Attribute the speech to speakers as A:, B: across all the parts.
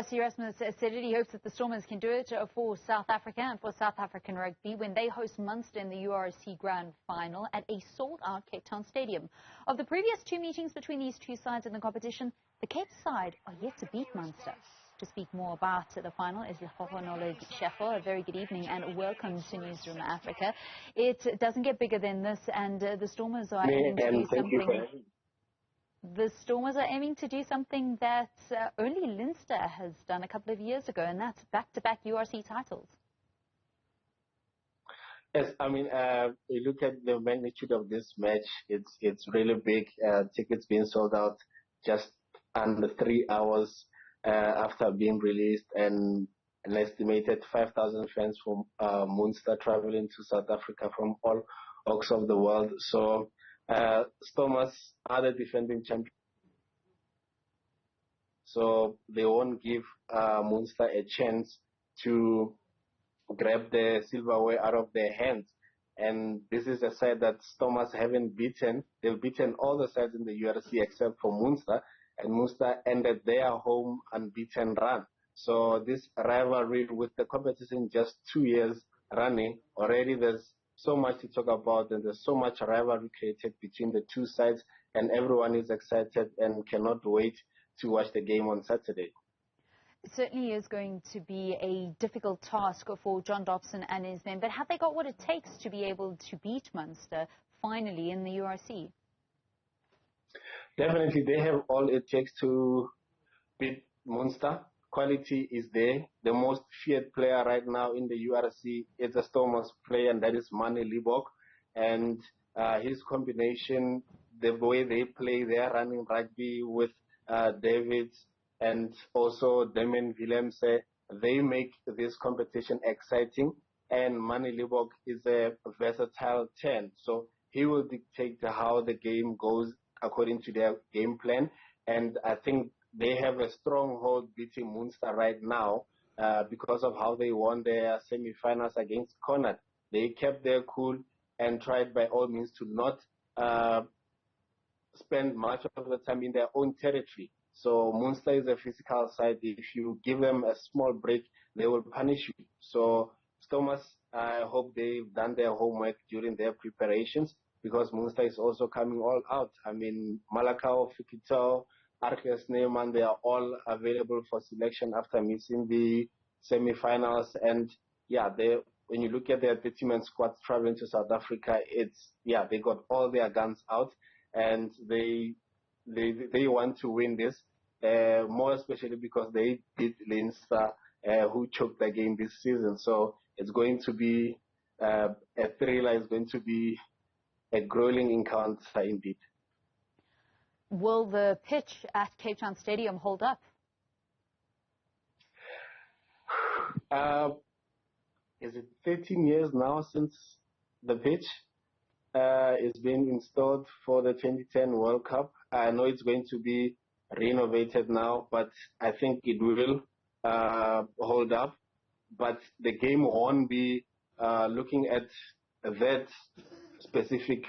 A: URC Rasmus said it. He hopes that the Stormers can do it for South Africa and for South African rugby when they host Munster in the URC Grand Final at a sold-out Cape Town stadium. Of the previous two meetings between these two sides in the competition, the Cape side are yet to beat Munster. To speak more about the final is Lehlohonolo Ditshego. A very good evening and welcome to Newzroom Afrika. It doesn't get bigger than this, and the Stormers are aiming to do something. The Stormers are aiming to do something that only Munster has done a couple of years ago, and that's back-to-back URC titles.
B: Yes, I mean, you look at the magnitude of this match, it's really big. Tickets being sold out just under 3 hours after being released, and an estimated 5,000 fans from Munster traveling to South Africa from all walks of the world. So Stormers are the defending champions, so they won't give Munster a chance to grab the silverware out of their hands. And this is a side that Stormers haven't beaten. They've beaten all the sides in the URC except for Munster, and Munster ended their home unbeaten run. So this rivalry with the competition just 2 years running, already there's so much to talk about, and there's so much rivalry created between the two sides, and everyone is excited and cannot wait to watch the game on Saturday.
A: It certainly is going to be a difficult task for John Dobson and his men, but have they got what it takes to be able to beat Munster finally in the URC?
B: Definitely, they have all it takes to beat Munster. Quality is there. The most feared player right now in the URC is a Stormers player, and that is Manie Libbok. And his combination, the way they play, they're running rugby with David and also Damien Willemse, they make this competition exciting. And Manie Libbok is a versatile 10, so he will dictate how the game goes according to their game plan. And I think they have a stronghold beating Munster right now because of how they won their semi-finals against Connacht. They kept their cool and tried by all means to not spend much of the time in their own territory. So Munster is a physical side. If you give them a small break, they will punish you. So Stormers, I hope they've done their homework during their preparations, because Munster is also coming all out. I mean, Malakau, Fikito, Arceus Neyman, they are all available for selection after missing the semi-finals. And yeah, when you look at their 30-man squad traveling to South Africa, they got all their guns out, and they want to win this, more especially because they beat Leinster, who choked the game this season. So it's going to be a thriller. It's going to be a grueling encounter indeed.
A: Will the pitch at Cape Town Stadium hold up?
B: Is it 13 years now since the pitch is being installed for the 2010 World Cup? I know it's going to be renovated now, but I think it will hold up. But the game won't be looking at that specific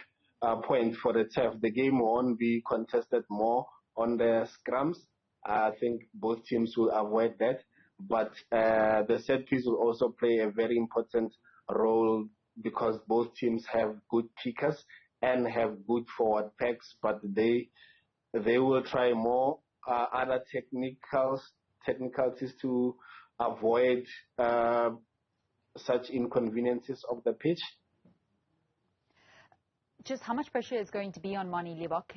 B: point for the turf. The game won't be contested more on the scrums. I think both teams will avoid that. But the set piece will also play a very important role, because both teams have good kickers and have good forward packs, but they will try more other technicalities to avoid such inconveniences of the pitch.
A: Just how much pressure is going to be on Manie Libbok?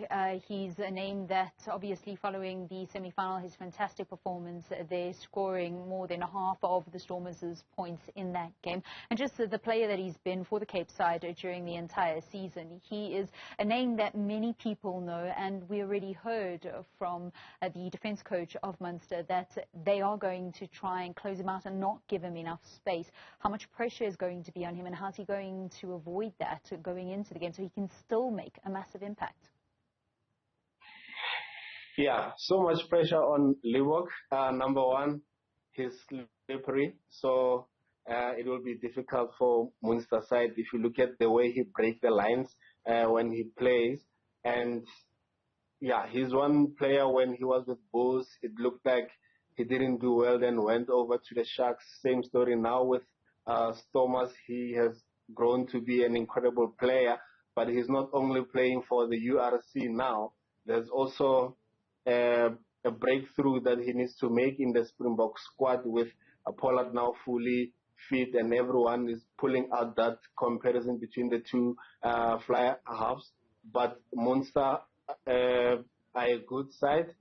A: He's a name that, obviously, following the semi-final, his fantastic performance, they're scoring more than half of the Stormers' points in that game. And just the player that he's been for the Cape side during the entire season, he is a name that many people know, and we already heard from the defence coach of Munster that they are going to try and close him out and not give him enough space. How much pressure is going to be on him, and how's he going to avoid that going into the game so he can still make a massive impact?
B: Yeah, so much pressure on Libbok. Number one, he's slippery, so it will be difficult for Munster side if you look at the way he breaks the lines when he plays. And yeah, he's one player when he was with Bulls, it looked like he didn't do well, then went over to the Sharks. Same story now with Stormers. He has grown to be an incredible player, but he's not only playing for the URC now. There's also a breakthrough that he needs to make in the Springbok squad with Pollard now fully fit, and everyone is pulling out that comparison between the two flyer halves. But Munster are a good side.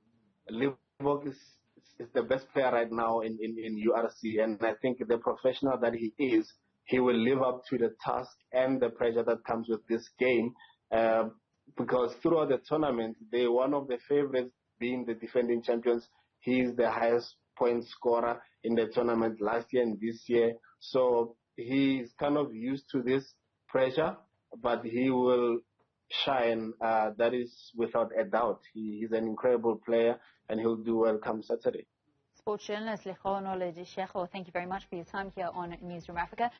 B: Liverpool is the best player right now in URC, and I think the professional that he is, he will live up to the task and the pressure that comes with this game, because throughout the tournament, they're one of the favorites, being the defending champions. He's the highest point scorer in the tournament last year and this year, so he's kind of used to this pressure, but he will shine, that is without a doubt. He's an incredible player, and he'll do well come Saturday.
A: Sports journalist Lehlohonolo Ditshego, thank you very much for your time here on Newzroom Afrika.